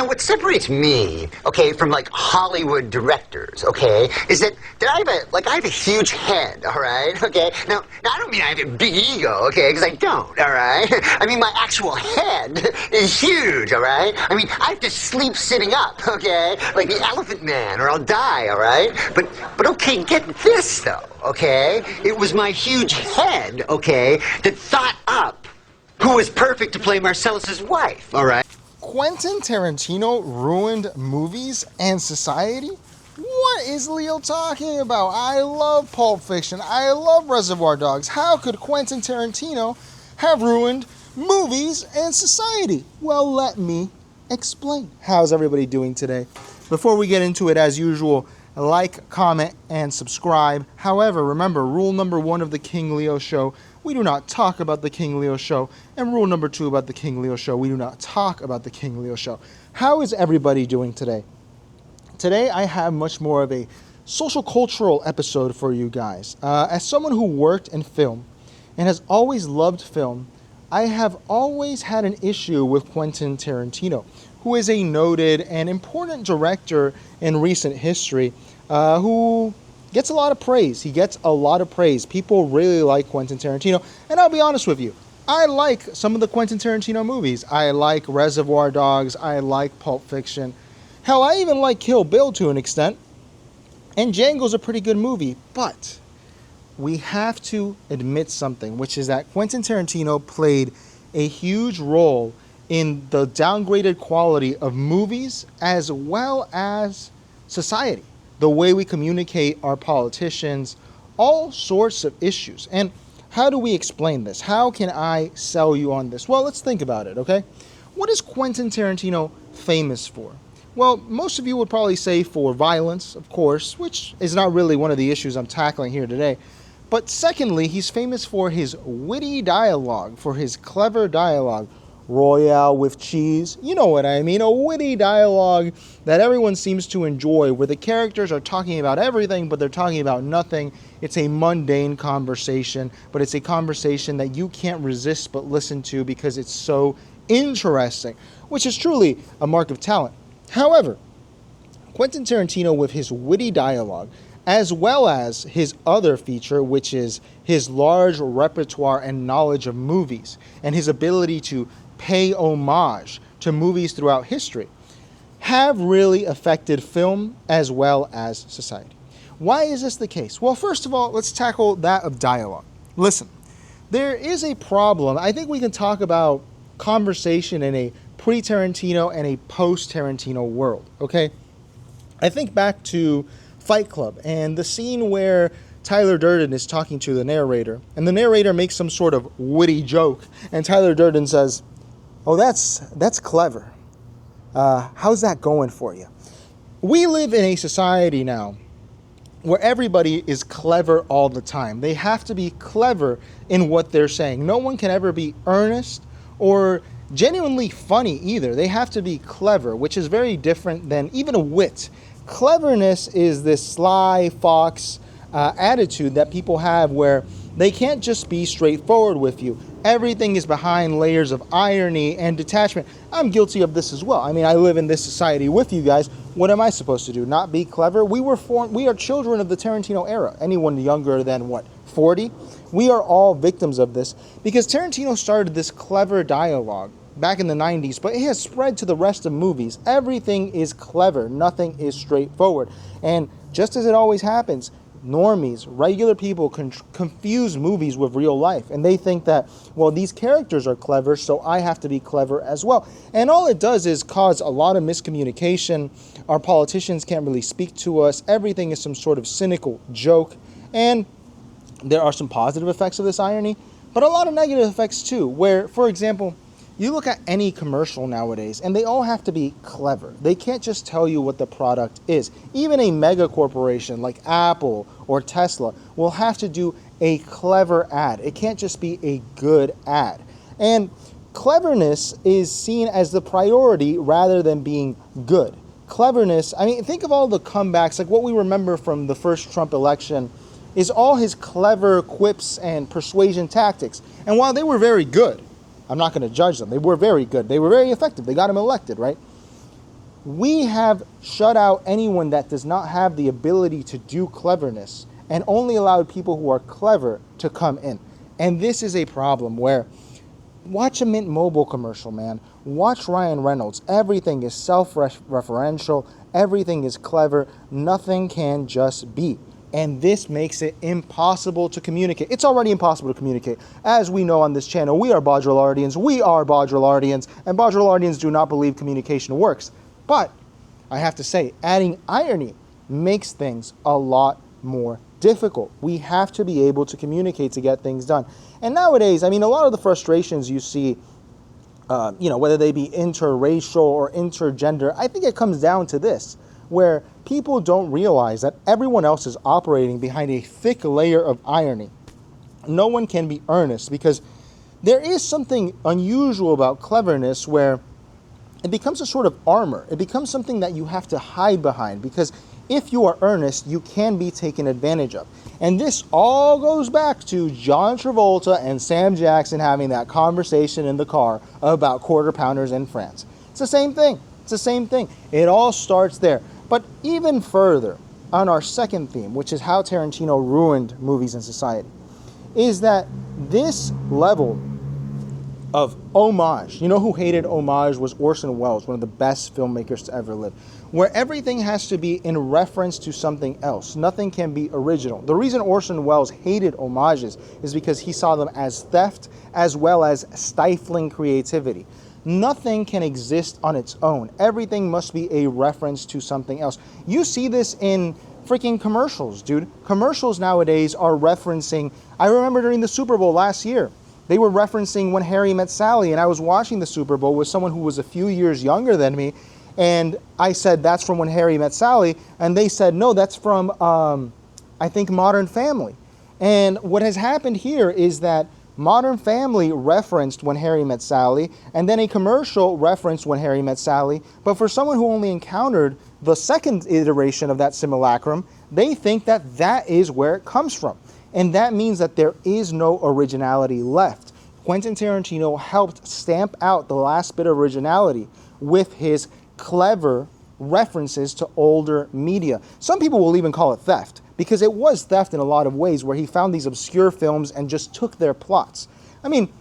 Now, what separates me, okay, from like Hollywood directors, okay, is that I have a huge head, all right, okay. Now I don't mean I have a big ego, okay, because I don't, all right. I mean my actual head is huge, all right. I mean I have to sleep sitting up, okay, like the Elephant Man, or I'll die, all right. But okay, get this though, okay. It was my huge head, okay, that thought up who was perfect to play Marcellus's wife, all right. Quentin Tarantino ruined movies and society? What is Leo talking about? I love Pulp Fiction. I love Reservoir Dogs. How could Quentin Tarantino have ruined movies and society? Well, let me explain. How's everybody doing today? Before we get into it, as usual, like, comment, and subscribe. However, remember, rule number 1 of the King Leo Show, we do not talk about the King Leo Show. And rule number 2 about the King Leo Show, we do not talk about the King Leo Show. How is everybody doing today? Today, I have much more of a social cultural episode for you guys. As someone who worked in film and has always loved film, I have always had an issue with Quentin Tarantino, who is a noted and important director in recent history, who gets a lot of praise. He gets a lot of praise. People really like Quentin Tarantino. And I'll be honest with you, I like some of the Quentin Tarantino movies. I like Reservoir Dogs. I like Pulp Fiction. Hell, I even like Kill Bill to an extent. And Django's a pretty good movie. But we have to admit something, which is that Quentin Tarantino played a huge role in the downgraded quality of movies as well as society. The way we communicate our politicians, all sorts of issues. And how do we explain this? How can I sell you on this? Well, let's think about it, okay? What is Quentin Tarantino famous for? Well, most of you would probably say for violence, of course, which is not really one of the issues I'm tackling here today. But secondly, he's famous for his witty dialogue, for his clever dialogue. Royale with cheese, you know what I mean, a witty dialogue that everyone seems to enjoy, where the characters are talking about everything, but they're talking about nothing. It's a mundane conversation, but it's a conversation that you can't resist but listen to because it's so interesting, which is truly a mark of talent. However, Quentin Tarantino, with his witty dialogue, as well as his other feature, which is his large repertoire and knowledge of movies, and his ability to pay homage to movies throughout history, have really affected film as well as society. Why is this the case? Well, first of all, let's tackle that of dialogue. Listen, there is a problem. I think we can talk about conversation in a pre-Tarantino and a post-Tarantino world, okay? I think back to Fight Club and the scene where Tyler Durden is talking to the narrator, and the narrator makes some sort of witty joke, and Tyler Durden says, "Oh, that's clever. How's that going for you?" We live in a society now where everybody is clever all the time. They have to be clever in what they're saying. No one can ever be earnest or genuinely funny either. They have to be clever, which is very different than even a wit. Cleverness is this sly fox attitude that people have where they can't just be straightforward with you. Everything is behind layers of irony and detachment. I'm guilty of this as well. I mean, I live in this society with you guys. What am I supposed to do? Not be clever? We are children of the Tarantino era. Anyone younger than, 40? We are all victims of this because Tarantino started this clever dialogue back in the 90s, but it has spread to the rest of movies. Everything is clever. Nothing is straightforward. And just as it always happens, normies, regular people confuse movies with real life. And they think that, well, these characters are clever, so I have to be clever as well. And all it does is cause a lot of miscommunication. Our politicians can't really speak to us. Everything is some sort of cynical joke. And there are some positive effects of this irony, but a lot of negative effects too, where, for example, you look at any commercial nowadays, and they all have to be clever. They can't just tell you what the product is. Even a mega corporation like Apple or Tesla will have to do a clever ad. It can't just be a good ad. And cleverness is seen as the priority rather than being good. Cleverness, I mean, think of all the comebacks, like what we remember from the first Trump election, is all his clever quips and persuasion tactics. And while they were very good, I'm not going to judge them. They were very good. They were very effective. They got him elected, right? We have shut out anyone that does not have the ability to do cleverness and only allowed people who are clever to come in. And this is a problem where, watch a Mint Mobile commercial, man. Watch Ryan Reynolds. Everything is self-referential. Everything is clever. Nothing can just be. And this makes it impossible to communicate. It's already impossible to communicate. As we know on this channel, we are Baudrillardians. We are Baudrillardians. And Baudrillardians do not believe communication works. But I have to say, adding irony makes things a lot more difficult. We have to be able to communicate to get things done. And nowadays, I mean, a lot of the frustrations you see, whether they be interracial or intergender, I think it comes down to this, where people don't realize that everyone else is operating behind a thick layer of irony. No one can be earnest because there is something unusual about cleverness where it becomes a sort of armor. It becomes something that you have to hide behind because if you are earnest, you can be taken advantage of. And this all goes back to John Travolta and Sam Jackson having that conversation in the car about quarter pounders in France. It's the same thing. It's the same thing. It all starts there. But even further, on our second theme, which is how Tarantino ruined movies and society, is that this level of homage, you know who hated homage was Orson Welles, one of the best filmmakers to ever live, where everything has to be in reference to something else. Nothing can be original. The reason Orson Welles hated homages is because he saw them as theft as well as stifling creativity. Nothing can exist on its own. Everything must be a reference to something else. You see this in freaking commercials, dude. Commercials nowadays are referencing, I remember during the Super Bowl last year, they were referencing When Harry Met Sally, and I was watching the Super Bowl with someone who was a few years younger than me, and I said, that's from When Harry Met Sally, and they said, no, that's from, I think, Modern Family. And what has happened here is that Modern Family referenced When Harry Met Sally, and then a commercial referenced When Harry Met Sally, but for someone who only encountered the second iteration of that simulacrum, they think that that is where it comes from. And that means that there is no originality left. Quentin Tarantino helped stamp out the last bit of originality with his clever references to older media. Some people will even call it theft, because it was theft in a lot of ways, where he found these obscure films and just took their plots. I mean,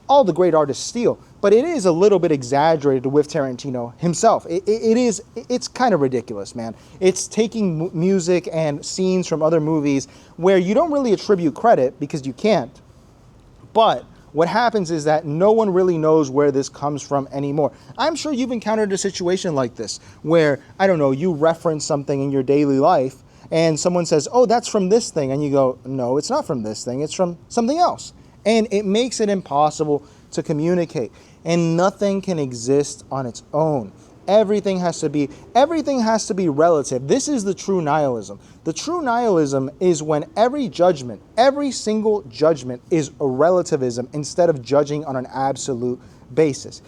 all the great artists steal, but it is a little bit exaggerated with Tarantino himself. It's kind of ridiculous, man. It's taking music and scenes from other movies where you don't really attribute credit because you can't. But what happens is that no one really knows where this comes from anymore. I'm sure you've encountered a situation like this where, I don't know, you reference something in your daily life and someone says, oh, that's from this thing. And you go, no, it's not from this thing. It's from something else. And it makes it impossible to communicate. And nothing can exist on its own. Everything has to be relative. This is the true nihilism. The true nihilism is when every single judgment is a relativism instead of judging on an absolute basis.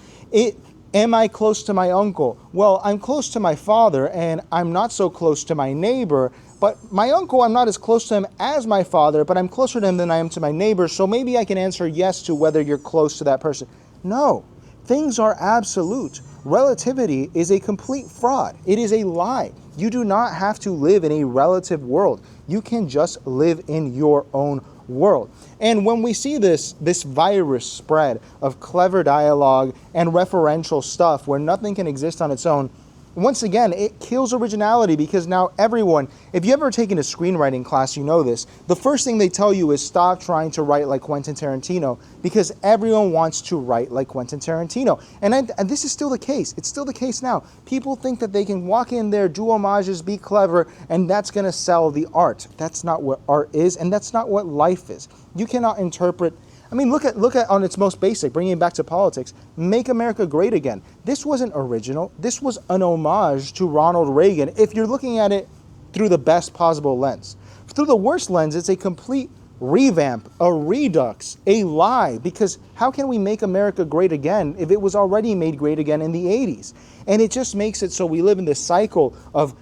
Am I close to my uncle? Well, I'm close to my father, and I'm not so close to my neighbor. But my uncle, I'm not as close to him as my father, but I'm closer to him than I am to my neighbor, so maybe I can answer yes to whether you're close to that person. No, things are absolute. Relativity is a complete fraud. It is a lie. You do not have to live in a relative world. You can just live in your own world. And when we see this virus spread of clever dialogue and referential stuff where nothing can exist on its own, once again, it kills originality because now everyone, if you've ever taken a screenwriting class, you know this, the first thing they tell you is stop trying to write like Quentin Tarantino because everyone wants to write like Quentin Tarantino. And this is still the case. It's still the case now. People think that they can walk in there, do homages, be clever, and that's going to sell the art. That's not what art is, and that's not what life is. You cannot interpret. I mean, look at on its most basic, bringing it back to politics, Make America Great Again. This wasn't original. This was an homage to Ronald Reagan if you're looking at it through the best possible lens. Through the worst lens, it's a complete revamp, a redux, a lie, because how can we make America great again if it was already made great again in the 80s? And it just makes it so we live in this cycle of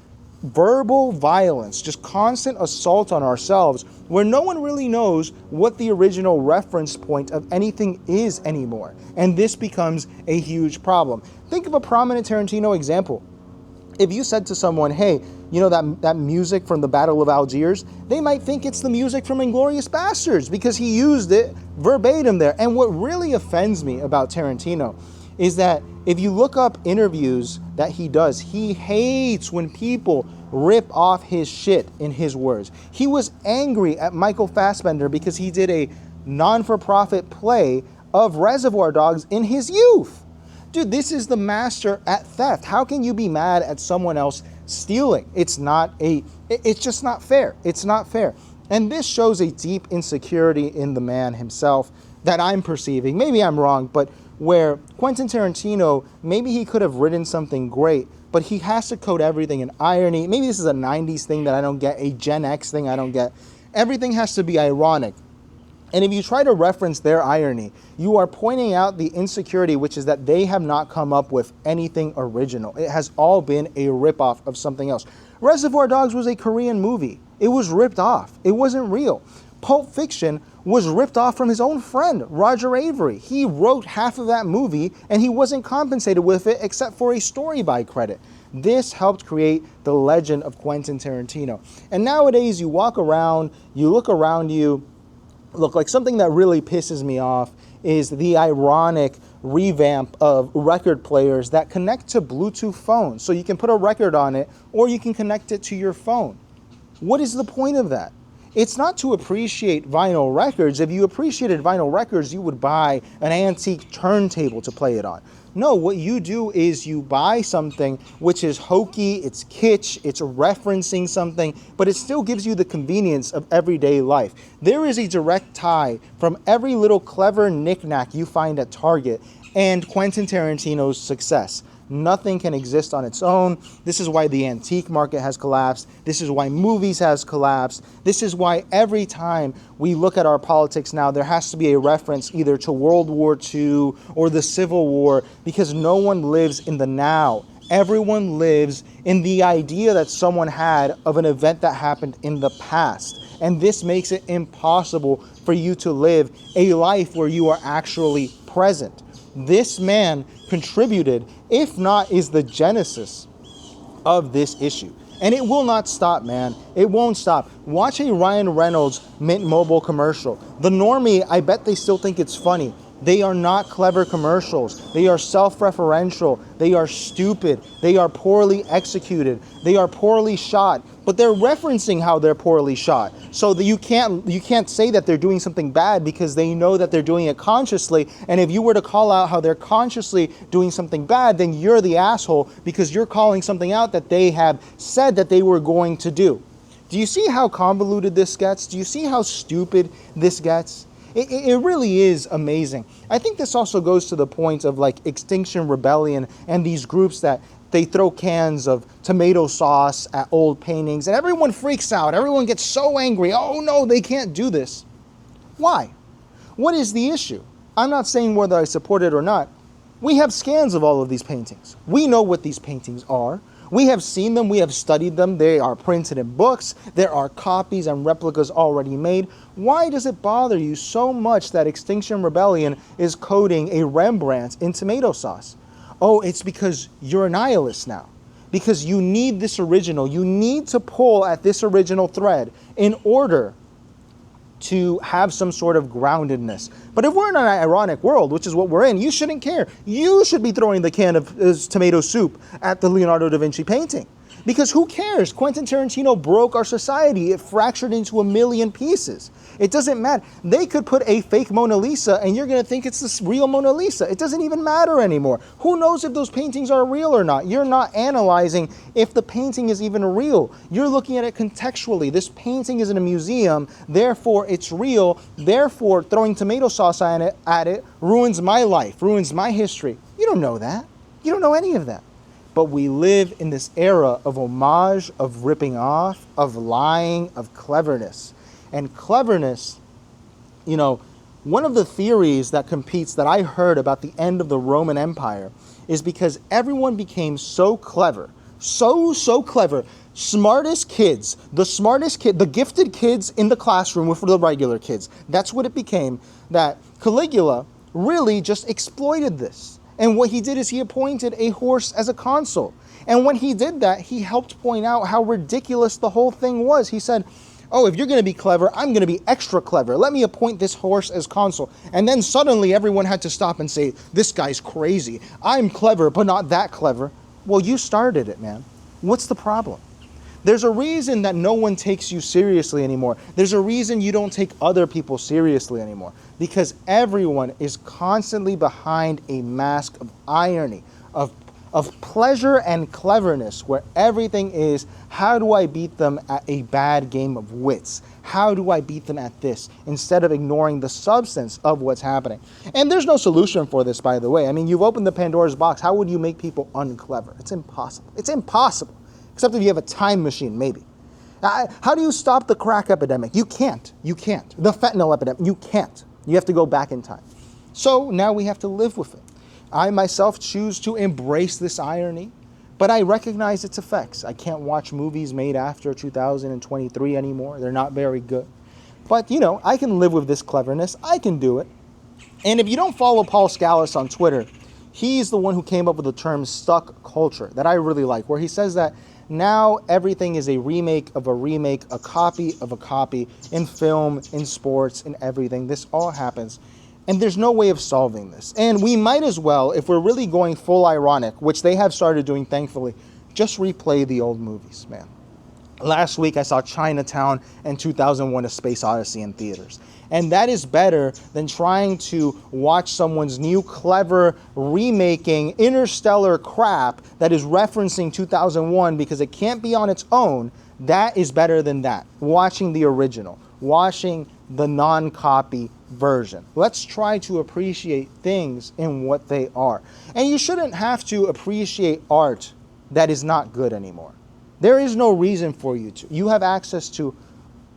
verbal violence, just constant assault on ourselves, where no one really knows what the original reference point of anything is anymore. And this becomes a huge problem. Think of a prominent Tarantino example. If you said to someone, hey, you know that music from the Battle of Algiers, they might think it's the music from Inglourious Basterds because he used it verbatim there. And what really offends me about Tarantino is that if you look up interviews that he does, he hates when people rip off his shit, in his words. He was angry at Michael Fassbender because he did a non-for-profit play of Reservoir Dogs in his youth. Dude, this is the master at theft. How can you be mad at someone else stealing? It's just not fair. It's not fair. And this shows a deep insecurity in the man himself that I'm perceiving. Maybe I'm wrong, but where Quentin Tarantino, maybe he could have written something great, but he has to code everything in irony. Maybe this is a 90s thing that I don't get, a Gen X thing I don't get. Everything has to be ironic. And if you try to reference their irony, you are pointing out the insecurity, which is that they have not come up with anything original. It has all been a ripoff of something else. Reservoir Dogs was a Korean movie. It was ripped off. It wasn't real. Pulp Fiction was ripped off from his own friend, Roger Avery. He wrote half of that movie and he wasn't compensated with it except for a story by credit. This helped create the legend of Quentin Tarantino. And nowadays you walk around, you look around you, look, like something that really pisses me off is the ironic revamp of record players that connect to Bluetooth phones. So you can put a record on it or you can connect it to your phone. What is the point of that? It's not to appreciate vinyl records. If you appreciated vinyl records, you would buy an antique turntable to play it on. No, what you do is you buy something which is hokey, it's kitsch, it's referencing something, but it still gives you the convenience of everyday life. There is a direct tie from every little clever knick-knack you find at Target and Quentin Tarantino's success. Nothing can exist on its own. This is why the antique market has collapsed. This is why movies has collapsed. This is why every time we look at our politics now, there has to be a reference either to World War II or the Civil War, because no one lives in the now. Everyone lives in the idea that someone had of an event that happened in the past. And this makes it impossible for you to live a life where you are actually present. This man contributed, if not is the genesis of this issue. And it will not stop, man. It won't stop. Watch a Ryan Reynolds Mint Mobile commercial. The normie, I bet they still think it's funny. They are not clever commercials. They are self-referential. They are stupid. They are poorly executed. They are poorly shot. But they're referencing how they're poorly shot. So that you can't say that they're doing something bad because they know that they're doing it consciously. And if you were to call out how they're consciously doing something bad, then you're the asshole because you're calling something out that they have said that they were going to do. Do you see how convoluted this gets? Do you see how stupid this gets? It really is amazing. I think this also goes to the point of like Extinction Rebellion and these groups that they throw cans of tomato sauce at old paintings and everyone freaks out. Everyone gets so angry. Oh no, they can't do this. Why? What is the issue? I'm not saying whether I support it or not. We have scans of all of these paintings. We know what these paintings are. We have seen them, we have studied them, they are printed in books, there are copies and replicas already made. Why does it bother you so much that Extinction Rebellion is coding a Rembrandt in tomato sauce? Oh, it's because you're a nihilist now. Because you need this original, you need to pull at this original thread in order to have some sort of groundedness. But if we're in an ironic world, which is what we're in, you shouldn't care. You should be throwing the can of tomato soup at the Leonardo da Vinci painting. Because who cares? Quentin Tarantino broke our society. It fractured into a million pieces. It doesn't matter. They could put a fake Mona Lisa and you're going to think it's the real Mona Lisa. It doesn't even matter anymore. Who knows if those paintings are real or not? You're not analyzing if the painting is even real. You're looking at it contextually. This painting is in a museum, therefore it's real. Therefore, throwing tomato sauce at it ruins my life, ruins my history. You don't know that. You don't know any of that. But we live in this era of homage, of ripping off, of lying, of cleverness. And cleverness, you know, one of the theories that competes that I heard about the end of the Roman Empire is because everyone became so clever, so clever. Smartest kids, the gifted kids in the classroom were for the regular kids. That's what it became, that Caligula really just exploited this. And what he did is he appointed a horse as a consul. And when he did that, he helped point out how ridiculous the whole thing was. He said, oh, if you're going to be clever, I'm going to be extra clever. Let me appoint this horse as consul. And then suddenly everyone had to stop and say, this guy's crazy. I'm clever, but not that clever. Well, you started it, man. What's the problem? There's a reason that no one takes you seriously anymore. There's a reason you don't take other people seriously anymore. Because everyone is constantly behind a mask of irony, of pleasure and cleverness, where everything is, how do I beat them at a bad game of wits? How do I beat them at this? Instead of ignoring the substance of what's happening. And there's no solution for this, by the way. I mean, you've opened the Pandora's box. How would you make people unclever? It's impossible. It's impossible. Except if you have a time machine, maybe. How do you stop the crack epidemic? You can't. You can't. The fentanyl epidemic, you can't. You have to go back in time. So now we have to live with it. I myself choose to embrace this irony, but I recognize its effects. I can't watch movies made after 2023 anymore. They're not very good. But, you know, I can live with this cleverness. I can do it. And if you don't follow Paul Scalise on Twitter, he's the one who came up with the term stuck culture that I really like, where he says that now everything is a remake of a remake, a copy of a copy, in film, in sports, in everything. This all happens. And there's no way of solving this. And we might as well, if we're really going full ironic, which they have started doing, thankfully, just replay the old movies, man. Last week, I saw Chinatown and 2001: A Space Odyssey in theaters. And that is better than trying to watch someone's new, clever, remaking interstellar crap that is referencing 2001 because it can't be on its own. That is better than that. Watching the original. Watching the non-copy version. Let's try to appreciate things in what they are. And you shouldn't have to appreciate art that is not good anymore. There is no reason for you to. You have access to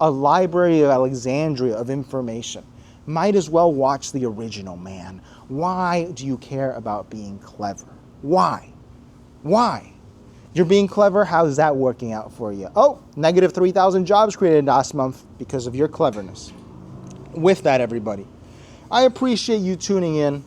a library of Alexandria of information. Might as well watch the original, man. Why do you care about being clever? Why? Why? You're being clever, how's that working out for you? Oh, negative 3,000 jobs created last month because of your cleverness. With that, everybody, I appreciate you tuning in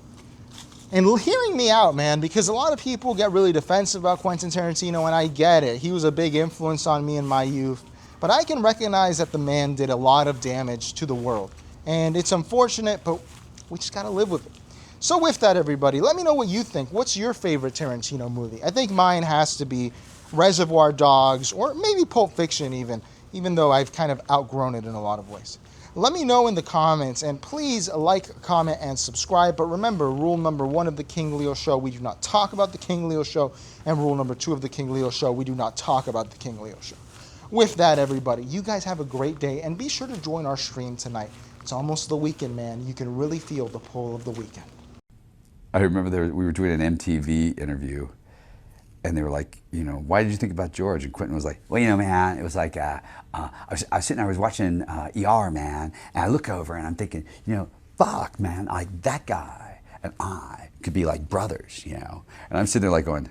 and hearing me out, man, because a lot of people get really defensive about Quentin Tarantino, and I get it. He was a big influence on me in my youth. But I can recognize that the man did a lot of damage to the world. And it's unfortunate, but we just gotta live with it. So with that, everybody, let me know what you think. What's your favorite Tarantino movie? I think mine has to be Reservoir Dogs, or maybe Pulp Fiction even though I've kind of outgrown it in a lot of ways. Let me know in the comments, and please like, comment, and subscribe. But remember, rule number 1 of the King Leo Show, we do not talk about the King Leo Show. And rule number 2 of the King Leo Show, we do not talk about the King Leo Show. With that, everybody, you guys have a great day, and be sure to join our stream tonight. It's almost the weekend, man. You can really feel the pull of the weekend. I remember we were doing an MTV interview, and they were like, you know, why did you think about George? And Quentin was like, well, you know, man, it was like, I was watching ER, man, and I look over and I'm thinking, you know, fuck, man, like that guy and I could be like brothers, you know? And I'm sitting there like going,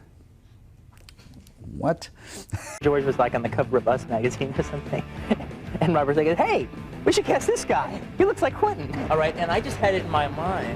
what? George was like on the cover of Us magazine or something. And Robert's like, hey, we should cast this guy. He looks like Quentin. All right, and I just had it in my mind